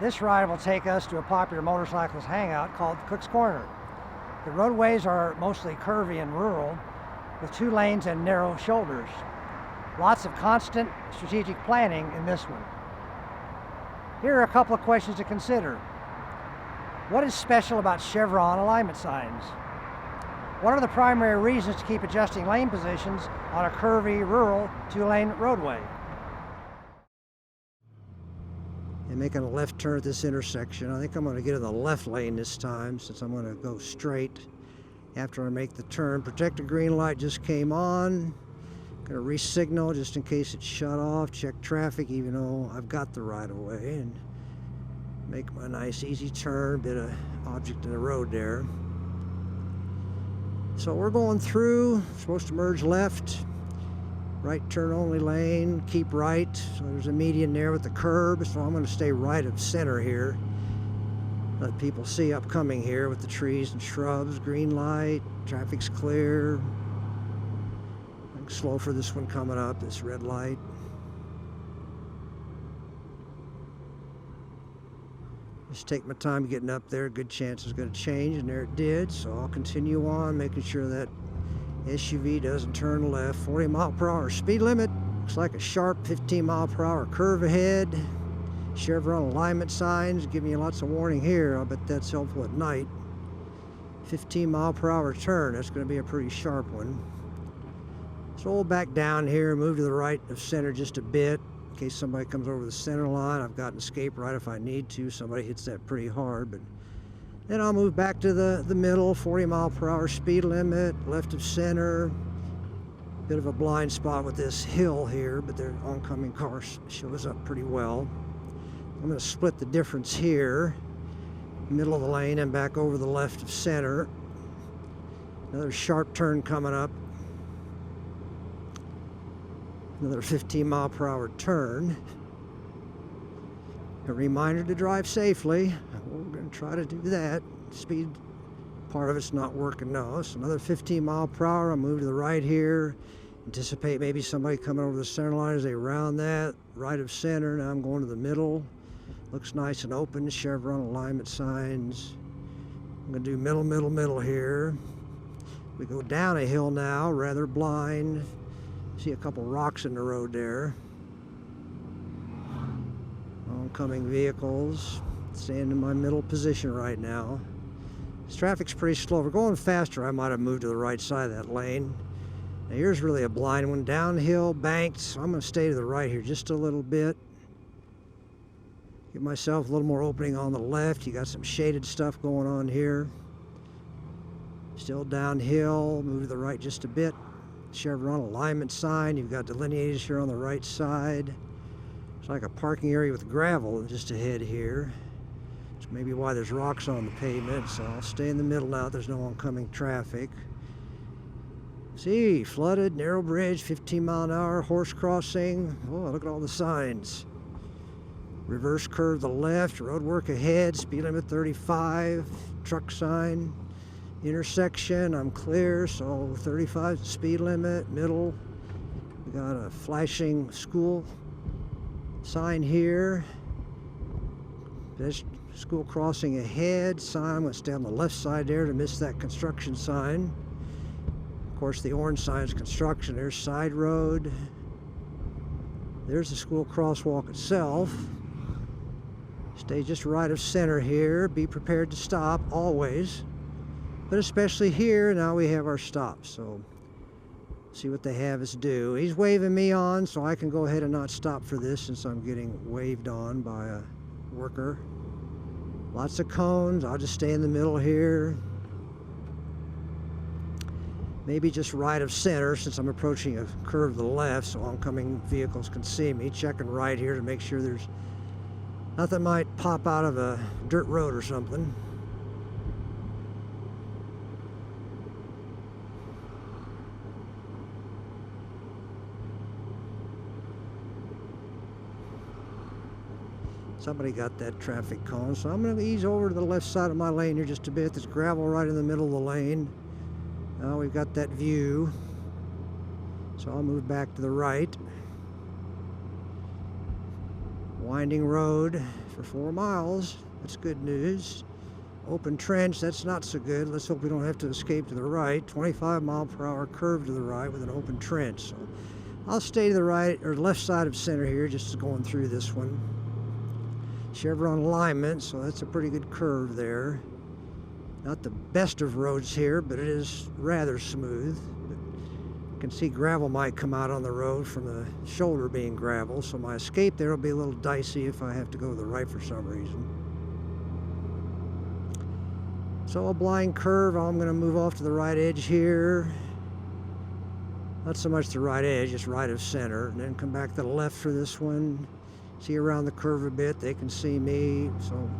This ride will take us to a popular motorcyclist hangout called Cook's Corner. The roadways are mostly curvy and rural, with 2 lanes and narrow shoulders. Lots of constant strategic planning in this one. Here are a couple of questions to consider. What is special about chevron alignment signs? What are the primary reasons to keep adjusting lane positions on a curvy, rural, 2-lane roadway? And making a left turn at this intersection. I think I'm going to get in the left lane this time, since I'm going to go straight after I make the turn. Protected green light just came on. Going to re-signal just in case it's shut off. Check traffic even though I've got the right of way, and make my nice easy turn. Bit of object in the road there. So we're going through. Supposed to merge left. Right turn only lane, keep right. So there's a median there with the curb, so I'm going to stay right of center here. Let people see upcoming here with the trees and shrubs. Green light, traffic's clear. I'm slow for this one coming up, this red light. Just take my time getting up there. Good chance it's going to change, and there it did. So I'll continue on, making sure that SUV doesn't turn left. 40 mile per hour speed limit. Looks like a sharp 15 mile per hour curve ahead. Chevron alignment signs giving you lots of warning here. I bet that's helpful at night. 15 mile per hour turn. That's going to be a pretty sharp one. So we'll back down here, move to the right of center just a bit. In case somebody comes over the center line, I've got an escape right if I need to. Somebody hits that pretty hard, but then I'll move back to the middle, 40 mile per hour speed limit, left of center. Bit of a blind spot with this hill here, but their oncoming car shows up pretty well. I'm going to split the difference here, middle of the lane and back over the left of center. Another sharp turn coming up. Another 15 mile per hour turn. A reminder to drive safely. We're going to try to do that. Speed part of it's not working now. So another 15 mile per hour. I'll move to the right here. Anticipate maybe somebody coming over the center line as they round that. Right of center. Now I'm going to the middle. Looks nice and open. Chevron alignment signs. I'm going to do middle here. We go down a hill now, rather blind. See a couple rocks in the road there. Oncoming vehicles. Staying in my middle position right now. This traffic's pretty slow. If we're going faster, I might have moved to the right side of that lane. Now here's really a blind one. Downhill, banked. So I'm going to stay to the right here just a little bit. Give myself a little more opening on the left. You got some shaded stuff going on here. Still downhill. Move to the right just a bit. Chevron alignment sign. You've got delineators here on the right side. It's like a parking area with gravel just ahead here. It's maybe why there's rocks on the pavement. So I'll stay in the middle now. There's no oncoming traffic. See, flooded, narrow bridge, 15 mile an hour, horse crossing. Oh, look at all the signs. Reverse curve to the left, road work ahead, speed limit 35, truck sign. Intersection, I'm clear, so 35 speed limit, middle. We got a flashing school sign here. There's school crossing ahead, sign. I'm going to stay on the left side there to miss that construction sign. Of course, the orange sign is construction. There's side road. There's the school crosswalk itself. Stay just right of center here. Be prepared to stop, always. But especially here, now we have our stop, so see what they have us do. He's waving me on, so I can go ahead and not stop for this since I'm getting waved on by a worker. Lots of cones. I'll just stay in the middle here. Maybe just right of center since I'm approaching a curve to the left so oncoming vehicles can see me. Checking right here to make sure there's nothing might pop out of a dirt road or something. Somebody got that traffic cone, so I'm going to ease over to the left side of my lane here just a bit. There's gravel right in the middle of the lane. Now we've got that view, so I'll move back to the right. Winding road, for 4 miles. That's good news. Open trench, that's not so good. Let's hope we don't have to escape to the right. 25-mile-per-hour curve to the right with an open trench. So I'll stay to the right or left side of center here, just going through this one. Chevron alignment, so that's a pretty good curve there. Not the best of roads here, but it is rather smooth. You can see gravel might come out on the road from the shoulder being gravel, so my escape there will be a little dicey if I have to go to the right for some reason. So a blind curve, I'm going to move off to the right edge here. Not so much the right edge, just right of center, and then come back to the left for this one. See around the curve a bit, they can see me. So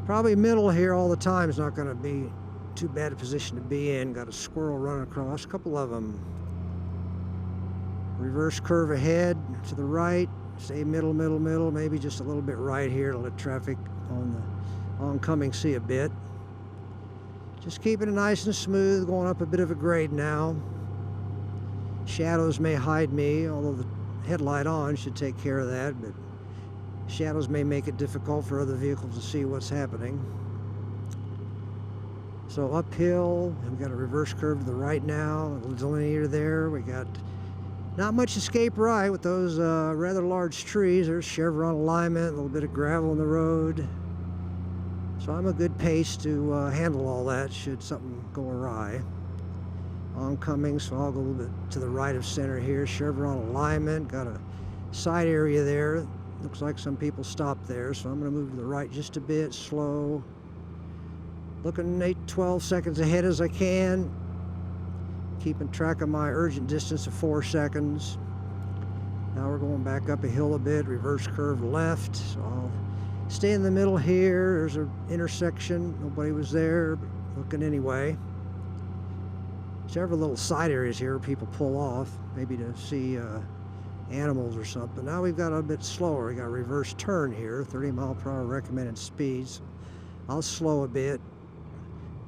probably middle here all the time is not going to be too bad a position to be in. Got a squirrel running across, a couple of them. Reverse curve ahead to the right, stay middle, maybe just a little bit right here to let traffic on the oncoming see a bit. Just keeping it nice and smooth, going up a bit of a grade now. Shadows may hide me, although the headlight on should take care of that, but shadows may make it difficult for other vehicles to see what's happening. So uphill, we've got a reverse curve to the right now, a little delineator there. We got not much escape right with those rather large trees. There's chevron alignment, a little bit of gravel in the road. So I'm a good pace to handle all that should something go awry. Oncoming, so I'll go a little bit to the right of center here. Chevron alignment, got a side area there. Looks like some people stopped there, so I'm going to move to the right just a bit, slow. Looking 8-12 seconds ahead as I can. Keeping track of my urgent distance of 4 seconds. Now we're going back up a hill a bit, reverse curve left. So I'll stay in the middle here. There's an intersection. Nobody was there, but looking anyway. Several little side areas here people pull off, maybe to see animals or something. Now we've got a bit slower. We got a reverse turn here, 30-mile-per-hour recommended speeds. I'll slow a bit.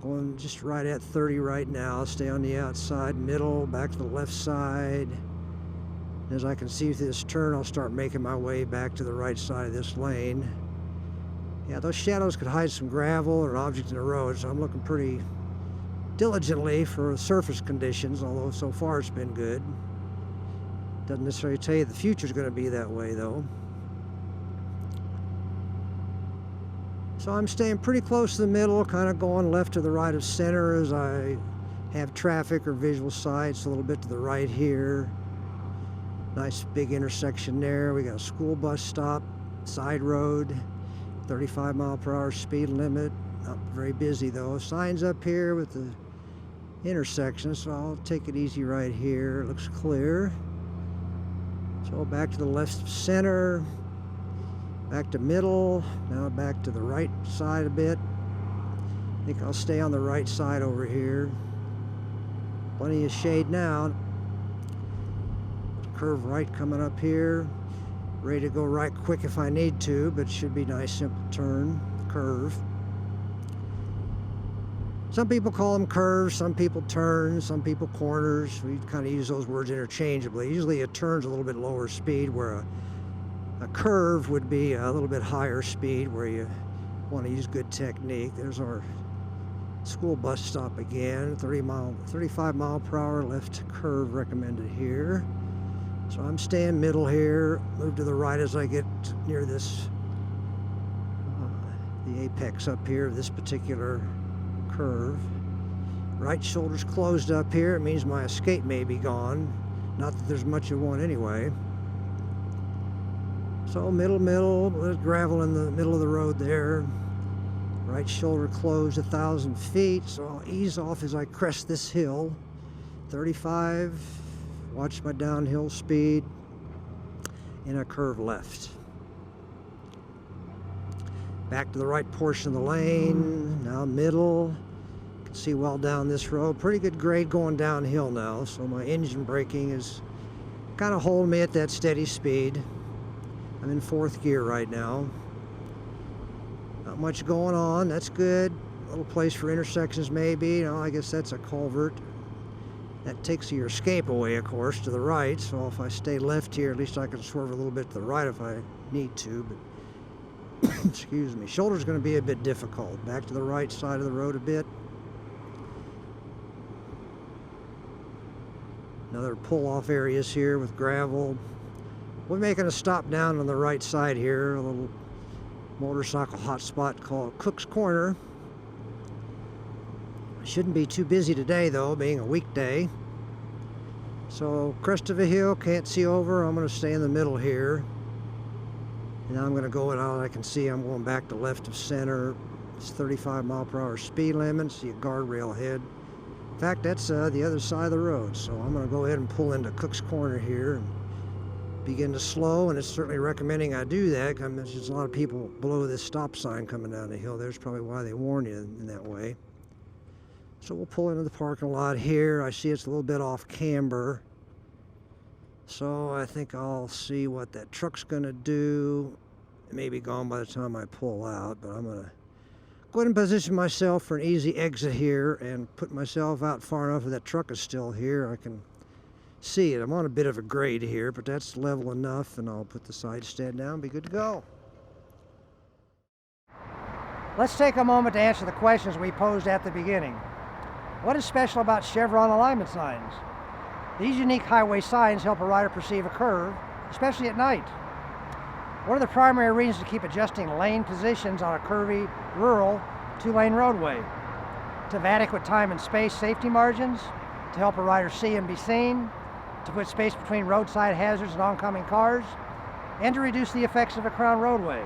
Going just right at 30 right now. Stay on the outside, middle, back to the left side. As I can see through this turn, I'll start making my way back to the right side of this lane. Yeah, those shadows could hide some gravel or an object in the road, so I'm looking pretty diligently for surface conditions, although so far it's been good. Doesn't necessarily tell you the future's going to be that way, though. So I'm staying pretty close to the middle, kind of going left to the right of center as I have traffic or visual sights a little bit to the right here. Nice big intersection there. We got a school bus stop, side road, 35-mile-per-hour speed limit. Not very busy though. Signs up here with the intersection, so I'll take it easy right here. It looks clear. So back to the left center, back to middle, now back to the right side a bit. I think I'll stay on the right side over here. Plenty of shade now. Curve right coming up here. Ready to go right quick if I need to, but it should be a nice simple turn, curve. Some people call them curves, some people turns, some people corners. We kind of use those words interchangeably. Usually a turn's a little bit lower speed, where a curve would be a little bit higher speed, where you want to use good technique. There's our school bus stop again, 35-mile-per-hour left curve recommended here. So I'm staying middle here, move to the right as I get near this, the apex up here of this particular curve. Right shoulder's closed up here. It means my escape may be gone. Not that there's much of one anyway. So middle, there's gravel in the middle of the road there. Right shoulder closed 1,000 feet, so I'll ease off as I crest this hill. 35, watch my downhill speed, and a curve left. Back to the right portion of the lane, now middle. You can see well down this road. Pretty good grade going downhill now, so my engine braking is kind of holding me at that steady speed. I'm in 4th gear right now. Not much going on, that's good. A little place for intersections maybe. You know, I guess that's a culvert. That takes your escape away, of course, to the right. So if I stay left here, at least I can swerve a little bit to the right if I need to. But Excuse me. Shoulder's going to be a bit difficult. Back to the right side of the road a bit. Another pull-off areas here with gravel. We're making a stop down on the right side here, a little motorcycle hotspot called Cook's Corner. Shouldn't be too busy today though, being a weekday. So crest of a hill, can't see over. I'm going to stay in the middle here. And I'm going to go out. I can see I'm going back to left of center. It's 35 mile per hour speed limit. See a guardrail ahead. In fact, that's the other side of the road. So I'm going to go ahead and pull into Cook's Corner here and begin to slow. And it's certainly recommending I do that because there's a lot of people below this stop sign coming down the hill. There's probably why they warn you in that way. So we'll pull into the parking lot here. I see it's a little bit off camber. So I think I'll see what that truck's going to do. It may be gone by the time I pull out, but I'm going to go ahead and position myself for an easy exit here and put myself out far enough that that truck is still here. I can see it. I'm on a bit of a grade here, but that's level enough, and I'll put the side stand down and be good to go. Let's take a moment to answer the questions we posed at the beginning. What is special about chevron alignment signs? These unique highway signs help a rider perceive a curve, especially at night. What are the primary reasons to keep adjusting lane positions on a curvy, rural, two-lane roadway? To have adequate time and space safety margins, to help a rider see and be seen, to put space between roadside hazards and oncoming cars, and to reduce the effects of a crown roadway.